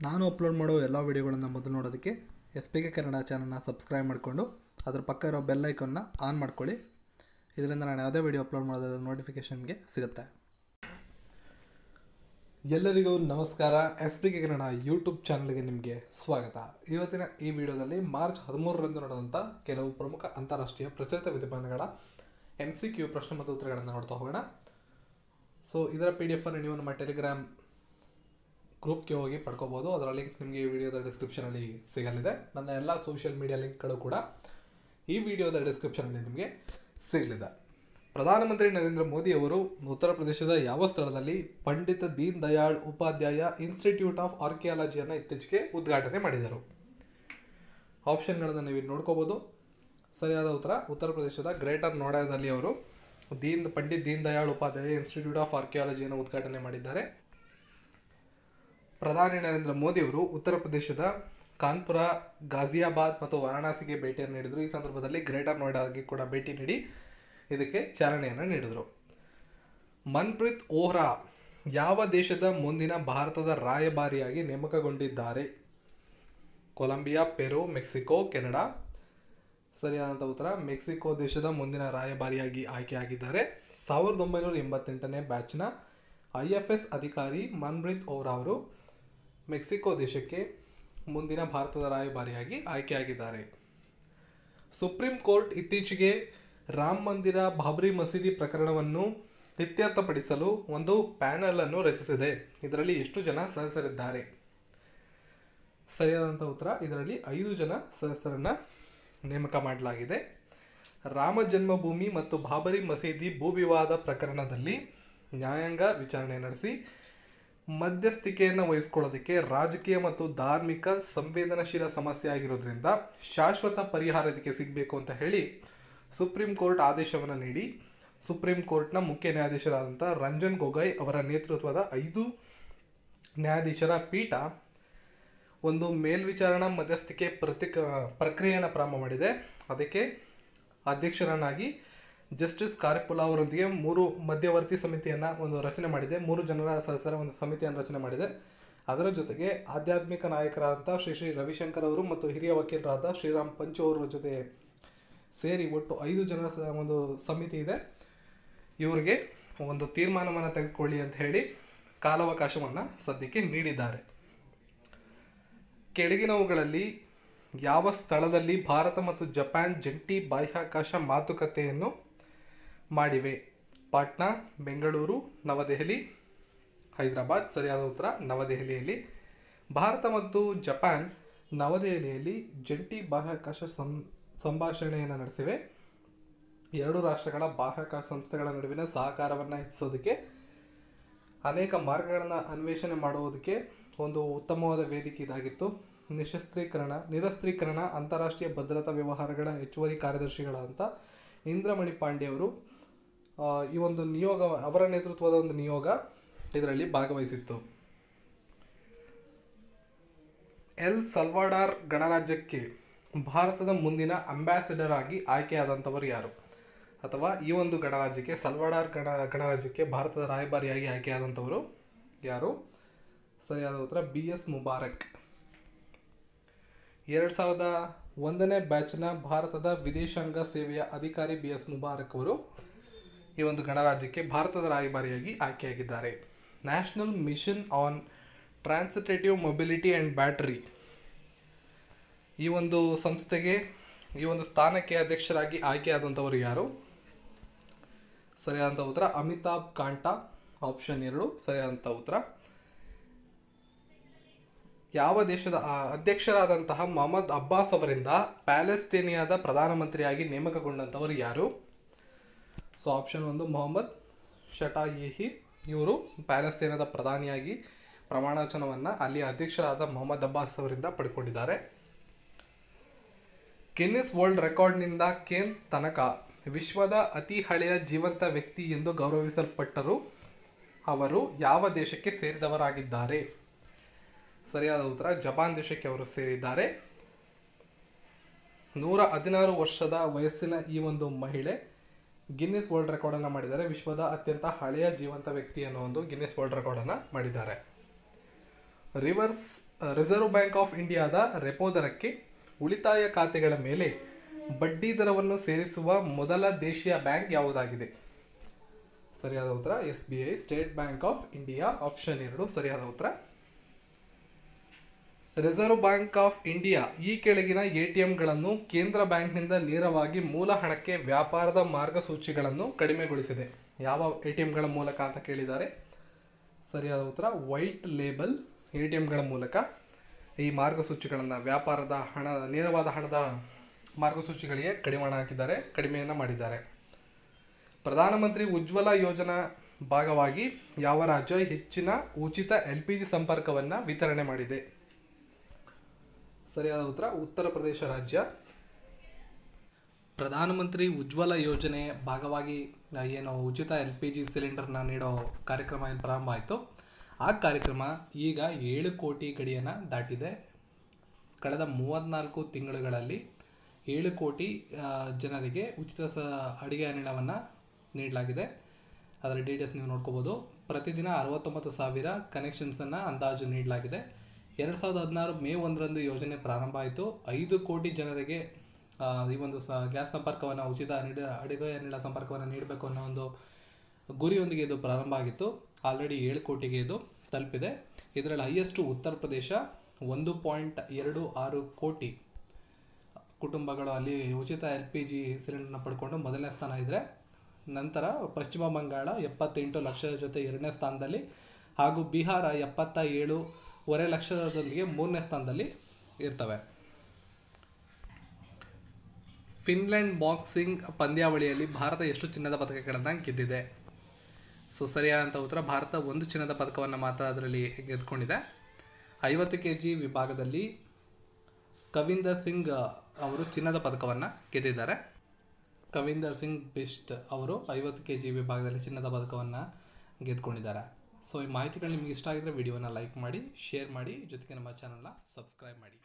ನಾನು ಅಪ್ಲೋಡ್ ಮಾಡೋ ಎಲ್ಲ ವೀಡಿಯೋಗಳನ್ನು ಮೊದಲು ನೋಡೋದಕ್ಕೆ SPK ಕನ್ನಡ ಚಾನಲ್ನ ಸಬ್ಸ್ಕ್ರೈಬ್ ಮಾಡಿಕೊಂಡು ಅದರ ಪಕ್ಕ ಇರೋ ಬೆಲ್ ಐಕನ್ನ ಆನ್ ಮಾಡ್ಕೊಳ್ಳಿ. ಇದರಿಂದ ನಾನು ಯಾವುದೇ ವೀಡಿಯೋ ಅಪ್ಲೋಡ್ ಮಾಡೋದ್ರ ನೋಟಿಫಿಕೇಷನ್ಗೆ ಸಿಗುತ್ತೆ. ಎಲ್ಲರಿಗೂ ನಮಸ್ಕಾರ. SPK ಕನ್ನಡ ಯೂಟ್ಯೂಬ್ ಚಾನಲ್ಗೆ ನಿಮಗೆ ಸ್ವಾಗತ. ಇವತ್ತಿನ ಈ ವಿಡಿಯೋದಲ್ಲಿ ಮಾರ್ಚ್ 13ರಂದು ನಡೆದಂಥ ಕೆಲವು ಪ್ರಮುಖ ಅಂತಾರಾಷ್ಟ್ರೀಯ ಪ್ರಚಲಿತ ವಿದ್ಯಮಾನಗಳ MCQ ಪ್ರಶ್ನೆ ಮತ್ತು ಉತ್ತರಗಳನ್ನು ನೋಡ್ತಾ ಹೋಗೋಣ. ಸೊ ಇದರ PDF ಅನ್ನು ನೀವು ನಮ್ಮ ಟೆಲಿಗ್ರಾಮ್ ಗ್ರೂಪ್ಗೆ ಹೋಗಿ ಪಡ್ಕೋಬೋದು. ಅದರ ಲಿಂಕ್ ನಿಮಗೆ ಈ ವಿಡಿಯೋದ ಡಿಸ್ಕ್ರಿಪ್ಷನಲ್ಲಿ ಸಿಗಲಿದೆ. ನನ್ನ ಎಲ್ಲ ಸೋಷಿಯಲ್ ಮೀಡಿಯಾ ಲಿಂಕ್ಗಳು ಕೂಡ ಈ ವಿಡಿಯೋದ ಡಿಸ್ಕ್ರಿಪ್ಷನಲ್ಲಿ ನಿಮಗೆ ಸಿಗಲಿದೆ. ಪ್ರಧಾನಮಂತ್ರಿ ನರೇಂದ್ರ ಮೋದಿ ಅವರು ಉತ್ತರ ಪ್ರದೇಶದ ಯಾವ ಸ್ಥಳದಲ್ಲಿ ಪಂಡಿತ್ ದೀನ್ ದಯಾಳ್ ಉಪಾಧ್ಯಾಯ ಇನ್ಸ್ಟಿಟ್ಯೂಟ್ ಆಫ್ ಆರ್ಕಿಯಾಲಜಿಯನ್ನು ಇತ್ತೀಚೆಗೆ ಉದ್ಘಾಟನೆ ಮಾಡಿದರು? ಆಪ್ಷನ್ಗಳನ್ನು ನೀವು ನೋಡ್ಕೋಬೋದು. ಸರಿಯಾದ ಉತ್ತರ ಪ್ರದೇಶದ ಗ್ರೇಟರ್ ನೋಯ್ಡಾದಲ್ಲಿ ಅವರು ಪಂಡಿತ್ ದೀನ್ ದಯಾಳ್ ಉಪಾಧ್ಯಾಯ ಇನ್ಸ್ಟಿಟ್ಯೂಟ್ ಆಫ್ ಆರ್ಕಿಯಾಲಜಿಯನ್ನು ಉದ್ಘಾಟನೆ ಮಾಡಿದ್ದಾರೆ. ಪ್ರಧಾನಿ ನರೇಂದ್ರ ಮೋದಿ ಅವರು ಉತ್ತರ ಪ್ರದೇಶದ ಕಾನ್ಪುರ, ಗಾಜಿಯಾಬಾದ್ ಮತ್ತು ವಾರಾಣಸಿಗೆ ಭೇಟಿಯನ್ನು ನೀಡಿದರು. ಈ ಸಂದರ್ಭದಲ್ಲಿ ಗ್ರೇಟರ್ ನೋಯ್ಡಾಗೆ ಕೂಡ ಭೇಟಿ ನೀಡಿ ಇದಕ್ಕೆ ಚಾಲನೆಯನ್ನು ನೀಡಿದರು. ಮನ್ಪ್ರೀತ್ ಓಹ್ರಾ ಯಾವ ದೇಶದ ಮುಂದಿನ ಭಾರತದ ರಾಯಭಾರಿಯಾಗಿ ನೇಮಕಗೊಂಡಿದ್ದಾರೆ? ಕೊಲಂಬಿಯಾ, ಪೆರು, ಮೆಕ್ಸಿಕೋ, ಕೆನಡಾ. ಸರಿಯಾದಂಥ ಉತ್ತರ ಮೆಕ್ಸಿಕೋ ದೇಶದ ಮುಂದಿನ ರಾಯಭಾರಿಯಾಗಿ ಆಯ್ಕೆಯಾಗಿದ್ದಾರೆ. 1988ನೇ ಬ್ಯಾಚ್ನ IFS ಅಧಿಕಾರಿ ಮನ್ಪ್ರೀತ್ ಓಹ್ರಾ ಅವರು ಮೆಕ್ಸಿಕೋ ದೇಶಕ್ಕೆ ಮುಂದಿನ ಭಾರತದ ರಾಯಭಾರಿಯಾಗಿ ಆಯ್ಕೆಯಾಗಿದ್ದಾರೆ. ಸುಪ್ರೀಂ ಕೋರ್ಟ್ ಇತ್ತೀಚೆಗೆ ರಾಮ ಮಂದಿರ, ಬಾಬ್ರಿ ಮಸೀದಿ ಪ್ರಕರಣವನ್ನು ಇತ್ಯರ್ಥಪಡಿಸಲು ಒಂದು ಪ್ಯಾನೆಲ್ ಅನ್ನು ರಚಿಸಿದೆ. ಇದರಲ್ಲಿ ಎಷ್ಟು ಜನ ಸದಸ್ಯರಿದ್ದಾರೆ? ಸರಿಯಾದಂಥ ಉತ್ತರ ಇದರಲ್ಲಿ 5 ಜನ ಸದಸ್ಯರನ್ನು ನೇಮಕ ಮಾಡಲಾಗಿದೆ. ರಾಮ ಜನ್ಮಭೂಮಿ ಮತ್ತು ಬಾಬರಿ ಮಸೀದಿ ಭೂವಿವಾದ ಪ್ರಕರಣದಲ್ಲಿ ನ್ಯಾಯಾಂಗ ವಿಚಾರಣೆ ನಡೆಸಿ ಮಧ್ಯಸ್ಥಿಕೆಯನ್ನು ವಹಿಸಿಕೊಳ್ಳೋದಕ್ಕೆ ರಾಜಕೀಯ ಮತ್ತು ಧಾರ್ಮಿಕ ಸಂವೇದನಶೀಲ ಸಮಸ್ಯೆ ಆಗಿರೋದ್ರಿಂದ ಶಾಶ್ವತ ಪರಿಹಾರ ಇದಕ್ಕೆ ಸಿಗಬೇಕು ಅಂತ ಹೇಳಿ ಸುಪ್ರೀಂ ಕೋರ್ಟ್ ಆದೇಶವನ್ನು ನೀಡಿ ಸುಪ್ರೀಂ ಕೋರ್ಟ್ನ ಮುಖ್ಯ ನ್ಯಾಯಾಧೀಶರಾದಂಥ ರಂಜನ್ ಗೊಗೊಯ್ ಅವರ ನೇತೃತ್ವದ 5 ನ್ಯಾಯಾಧೀಶರ ಪೀಠ ಒಂದು ಮೇಲ್ವಿಚಾರಣಾ ಮಧ್ಯಸ್ಥಿಕೆ ಪ್ರಕ್ರಿಯೆಯನ್ನು ಪ್ರಾರಂಭ ಮಾಡಿದೆ. ಅದಕ್ಕೆ ಅಧ್ಯಕ್ಷರನ್ನಾಗಿ ಜಸ್ಟಿಸ್ ಕಾರಿಪುಲ್ಲಾ ಅವರೊಂದಿಗೆ 3 ಮಧ್ಯವರ್ತಿ ಸಮಿತಿಯನ್ನು ರಚನೆ ಮಾಡಿದೆ. 3 ಜನರ ಸದಸ್ಯರ ಒಂದು ಸಮಿತಿಯನ್ನು ರಚನೆ ಮಾಡಿದೆ. ಅದರ ಜೊತೆಗೆ ಆಧ್ಯಾತ್ಮಿಕ ನಾಯಕರಾದಂಥ ಶ್ರೀ ರವಿಶಂಕರ್ ಅವರು ಮತ್ತು ಹಿರಿಯ ವಕೀಲರಾದ ಶ್ರೀರಾಮ್ ಪಂಚು ಅವರ ಜೊತೆ ಸೇರಿ ಒಟ್ಟು 5 ಜನರ ಒಂದು ಸಮಿತಿ ಇದೆ. ಇವರಿಗೆ ಒಂದು ತೀರ್ಮಾನವನ್ನು ತೆಗೆದುಕೊಳ್ಳಿ ಅಂತ ಹೇಳಿ ಕಾಲಾವಕಾಶವನ್ನು ಸದ್ಯಕ್ಕೆ ನೀಡಿದ್ದಾರೆ. ಕೆಳಗಿನವುಗಳಲ್ಲಿ ಯಾವ ಸ್ಥಳದಲ್ಲಿ ಭಾರತ ಮತ್ತು ಜಪಾನ್ ಜಂಟಿ ಬಾಹ್ಯಾಕಾಶ ಮಾತುಕತೆಯನ್ನು ಮಾಡಿವೆ? ಪಾಟ್ನಾ, ಬೆಂಗಳೂರು, ನವದೆಹಲಿ, ಹೈದರಾಬಾದ್. ಸರಿಯಾದ ಉತ್ತರ ನವದೆಹಲಿಯಲ್ಲಿ. ಭಾರತ ಮತ್ತು ಜಪಾನ್ ನವದೆಹಲಿಯಲ್ಲಿ ಜಂಟಿ ಬಾಹ್ಯಾಕಾಶ ಸಂಭಾಷಣೆಯನ್ನು ನಡೆಸಿವೆ. 2 ರಾಷ್ಟ್ರಗಳ ಬಾಹ್ಯಾಕಾಶ ಸಂಸ್ಥೆಗಳ ನಡುವಿನ ಸಹಕಾರವನ್ನು ಹೆಚ್ಚಿಸೋದಕ್ಕೆ ಅನೇಕ ಮಾರ್ಗಗಳನ್ನು ಅನ್ವೇಷಣೆ ಮಾಡುವುದಕ್ಕೆ ಒಂದು ಉತ್ತಮವಾದ ವೇದಿಕೆ ಇದಾಗಿತ್ತು. ನಿರಸ್ತ್ರೀಕರಣ ಅಂತಾರಾಷ್ಟ್ರೀಯ ಭದ್ರತಾ ವ್ಯವಹಾರಗಳ ಹೆಚ್ಚುವರಿ ಕಾರ್ಯದರ್ಶಿಗಳಾದಂಥ ಇಂದ್ರಮಣಿ ಪಾಂಡೆ ಅವರು ಈ ಒಂದು ನಿಯೋಗ, ಅವರ ನೇತೃತ್ವದ ಒಂದು ನಿಯೋಗ ಇದರಲ್ಲಿ ಭಾಗವಹಿಸಿತ್ತು. ಎಲ್ ಸಲ್ವಾಡಾರ್ ಗಣರಾಜ್ಯಕ್ಕೆ ಭಾರತದ ಮುಂದಿನ ಅಂಬಾಸಿಡರ್ ಆಗಿ ಆಯ್ಕೆಯಾದಂಥವರು ಯಾರು? ಅಥವಾ ಈ ಒಂದು ಗಣರಾಜ್ಯಕ್ಕೆ ಸಲ್ವಾಡಾರ್ ಗಣರಾಜ್ಯಕ್ಕೆ ಭಾರತದ ರಾಯಭಾರಿಯಾಗಿ ಆಯ್ಕೆಯಾದಂಥವರು ಯಾರು? ಸರಿಯಾದ ಉತ್ತರ BS ಮುಬಾರಕ್. 2001ನೇ ಬ್ಯಾಚ್ನ ಭಾರತದ ವಿದೇಶಾಂಗ ಸೇವೆಯ ಅಧಿಕಾರಿ BS ಮುಬಾರಕ್ ಅವರು ಈ ಒಂದು ಗಣರಾಜ್ಯಕ್ಕೆ ಭಾರತದ ರಾಯಭಾರಿಯಾಗಿ ಆಯ್ಕೆಯಾಗಿದ್ದಾರೆ. National mission on transformative mobility and battery ಈ ಒಂದು ಸಂಸ್ಥೆಗೆ, ಈ ಒಂದು ಸ್ಥಾನಕ್ಕೆ ಅಧ್ಯಕ್ಷರಾಗಿ ಆಯ್ಕೆಯಾದಂಥವರು ಯಾರು? ಸರಿಯಾದಂಥ ಉತ್ತರ ಅಮಿತಾಬ್ ಕಾಂಟಾ. ಆಪ್ಷನ್ 2 ಸರಿಯಾದಂಥ ಉತ್ತರ. ಯಾವ ದೇಶದ ಅಧ್ಯಕ್ಷರಾದಂತಹ ಮೊಹಮ್ಮದ್ ಅಬ್ಬಾಸ್ ಅವರಿಂದ ಪ್ಯಾಲೆಸ್ತೇನಿಯಾದ ಪ್ರಧಾನಮಂತ್ರಿಯಾಗಿ ನೇಮಕಗೊಂಡಂಥವರು ಯಾರು? So option 1 Mohammad Shtayyeh. ಇವರು ಪ್ಯಾಲೆಸ್ತೇನದ ಪ್ರಧಾನಿಯಾಗಿ ಪ್ರಮಾಣವಚನವನ್ನು ಅಲ್ಲಿ ಅಧ್ಯಕ್ಷರಾದ ಮೊಹಮ್ಮದ್ ಅಬ್ಬಾಸ್ ಅವರಿಂದ ಪಡ್ಕೊಂಡಿದ್ದಾರೆ. ಗಿನ್ನಿಸ್ ವರ್ಲ್ಡ್ ರೆಕಾರ್ಡ್ನಿಂದ ಕೇನ್ ತನಕ ವಿಶ್ವದ ಅತಿ ಹಳೆಯ ಜೀವಂತ ವ್ಯಕ್ತಿ ಎಂದು ಗೌರವಿಸಲ್ಪಟ್ಟರು. ಅವರು ಯಾವ ದೇಶಕ್ಕೆ ಸೇರಿದವರಾಗಿದ್ದಾರೆ? ಸರಿಯಾದ ಉತ್ತರ ಜಪಾನ್ ದೇಶಕ್ಕೆ ಅವರು ಸೇರಿದ್ದಾರೆ. 116 ವರ್ಷದ ವಯಸ್ಸಿನ ಈ ಒಂದು ಮಹಿಳೆ ಗಿನ್ನಿಸ್ ವರ್ಲ್ಡ್ ರೆಕಾರ್ಡನ್ನು ಮಾಡಿದ್ದಾರೆ. ವಿಶ್ವದ ಅತ್ಯಂತ ಹಳೆಯ ಜೀವಂತ ವ್ಯಕ್ತಿ ಅನ್ನೋ ಒಂದು ಗಿನ್ನಿಸ್ ವರ್ಲ್ಡ್ ರೆಕಾರ್ಡನ್ನು ಮಾಡಿದ್ದಾರೆ. ರಿವರ್ಸ್ ರಿಸರ್ವ್ ಬ್ಯಾಂಕ್ ಆಫ್ ಇಂಡಿಯಾದ ರೆಪೋ ದರಕ್ಕೆ ಉಳಿತಾಯ ಖಾತೆಗಳ ಮೇಲೆ ಬಡ್ಡಿ ದರವನ್ನು ಸೇರಿಸುವ ಮೊದಲ ದೇಶೀಯ ಬ್ಯಾಂಕ್ ಯಾವುದಾಗಿದೆ? ಸರಿಯಾದ ಉತ್ತರ SBI, state bank of India. Option 2 ಸರಿಯಾದ ಉತ್ತರ. ರಿಸರ್ವ್ ಬ್ಯಾಂಕ್ ಆಫ್ ಇಂಡಿಯಾ ಈ ಕೆಳಗಿನ ATMಗಳನ್ನು ಕೇಂದ್ರ ಬ್ಯಾಂಕ್ನಿಂದ ನೇರವಾಗಿ ಮೂಲ ಹಣಕ್ಕೆ ವ್ಯಾಪಾರದ ಮಾರ್ಗಸೂಚಿಗಳನ್ನು ಕಡಿಮೆಗೊಳಿಸಿದೆ. ಯಾವ ATMಗಳ ಮೂಲಕ ಅಂತ ಕೇಳಿದ್ದಾರೆ. ಸರಿಯಾದ ಉತ್ತರ ವೈಟ್ ಲೇಬಲ್ ATMಗಳ ಮೂಲಕ ಈ ಮಾರ್ಗಸೂಚಿಗಳನ್ನು, ವ್ಯಾಪಾರದ ಹಣ, ನೇರವಾದ ಹಣದ ಮಾರ್ಗಸೂಚಿಗಳಿಗೆ ಕಡಿಮೆಯನ್ನು ಮಾಡಿದ್ದಾರೆ. ಪ್ರಧಾನಮಂತ್ರಿ ಉಜ್ವಲ ಯೋಜನಾ ಭಾಗವಾಗಿ ಯಾವ ರಾಜ್ಯ ಹೆಚ್ಚಿನ ಉಚಿತ LPG ಸಂಪರ್ಕವನ್ನು ವಿತರಣೆ ಮಾಡಿದೆ? ಸರಿಯಾದ ಉತ್ತರ ಉತ್ತರ ಪ್ರದೇಶ ರಾಜ್ಯ. ಪ್ರಧಾನಮಂತ್ರಿ ಉಜ್ವಲ ಯೋಜನೆ ಭಾಗವಾಗಿ ಏನು ಉಚಿತ LPG ಸಿಲಿಂಡರ್ನ ನೀಡೋ ಕಾರ್ಯಕ್ರಮ ಏನು ಪ್ರಾರಂಭ ಆಯಿತು, ಆ ಕಾರ್ಯಕ್ರಮ ಈಗ 7 ಕೋಟಿ ಗಡಿಯನ್ನು ದಾಟಿದೆ. ಕಳೆದ 34 ತಿಂಗಳುಗಳಲ್ಲಿ 7 ಕೋಟಿ ಜನರಿಗೆ ಉಚಿತ ಅಡುಗೆ ಅನಿಲವನ್ನು ನೀಡಲಾಗಿದೆ. ಅದರ ಡೀಟೇಲ್ಸ್ ನೀವು ನೋಡ್ಕೋಬೋದು. ಪ್ರತಿದಿನ 69,000 ಕನೆಕ್ಷನ್ಸನ್ನು ಅಂದಾಜು ನೀಡಲಾಗಿದೆ. 2016 ಮೇ 1ರಂದು ಯೋಜನೆ ಪ್ರಾರಂಭ ಆಯಿತು. 5 ಕೋಟಿ ಜನರಿಗೆ ಈ ಒಂದು ಗ್ಯಾಸ್ ಸಂಪರ್ಕವನ್ನು, ಉಚಿತ ಅಡುಗೆ ಅನಿಲ ಸಂಪರ್ಕವನ್ನು ನೀಡಬೇಕು ಅನ್ನೋ ಒಂದು ಗುರಿಯೊಂದಿಗೆ ಇದು ಪ್ರಾರಂಭ ಆಗಿತ್ತು. ಆಲ್ರೆಡಿ 7 ಕೋಟಿಗೆ ಇದು ತಲುಪಿದೆ. ಇದರಲ್ಲಿ ಹೈಯೆಸ್ಟು ಉತ್ತರ ಪ್ರದೇಶ 1.26 ಕೋಟಿ ಕುಟುಂಬಗಳು ಅಲ್ಲಿ ಉಚಿತ LPG ಸಿಲಿಂಡರ್ನ ಪಡ್ಕೊಂಡು ಮೊದಲನೇ ಸ್ಥಾನ ಇದ್ದರೆ, ನಂತರ ಪಶ್ಚಿಮ ಬಂಗಾಳ 78 ಲಕ್ಷದ ಜೊತೆ 2ನೇ ಸ್ಥಾನದಲ್ಲಿ, ಹಾಗೂ ಬಿಹಾರ 77.5 ಲಕ್ಷದೊಂದಿಗೆ 3ನೇ ಸ್ಥಾನದಲ್ಲಿ ಇರ್ತವೆ. ಫಿನ್ಲೆಂಡ್ ಬಾಕ್ಸಿಂಗ್ ಪಂದ್ಯಾವಳಿಯಲ್ಲಿ ಭಾರತ ಎಷ್ಟು ಚಿನ್ನದ ಪದಕಗಳನ್ನು ಗೆದ್ದಿದೆ? ಸರಿಯಾದಂಥ ಉತ್ತರ ಭಾರತ 1 ಚಿನ್ನದ ಪದಕವನ್ನು ಮಾತ್ರ ಅದರಲ್ಲಿ ಗೆದ್ದುಕೊಂಡಿದೆ. 50 kg ವಿಭಾಗದಲ್ಲಿ ಕವಿಂದರ್ ಸಿಂಗ್ ಅವರು ಚಿನ್ನದ ಪದಕವನ್ನು ಗೆದ್ದಿದ್ದಾರೆ. ಕವಿಂದರ್ ಸಿಂಗ್ ಬಿಸ್ಟ್ ಅವರು 50 kg ವಿಭಾಗದಲ್ಲಿ ಚಿನ್ನದ ಪದಕವನ್ನು ಗೆದ್ದುಕೊಂಡಿದ್ದಾರೆ. ಈ ಮಾಹಿತಿಗಳು ನಿಮಗೆ ಇಷ್ಟ ಆಗಿದ್ರೆ ವಿಡಿಯೋನ ಲೈಕ್ ಮಾಡಿ, ಶೇರ್ ಮಾಡಿ, ಜೊತೆಗೆ ನಮ್ಮ ಚಾನಲ್ನ ಸಬ್ಸ್ಕ್ರೈಬ್ ಮಾಡಿ.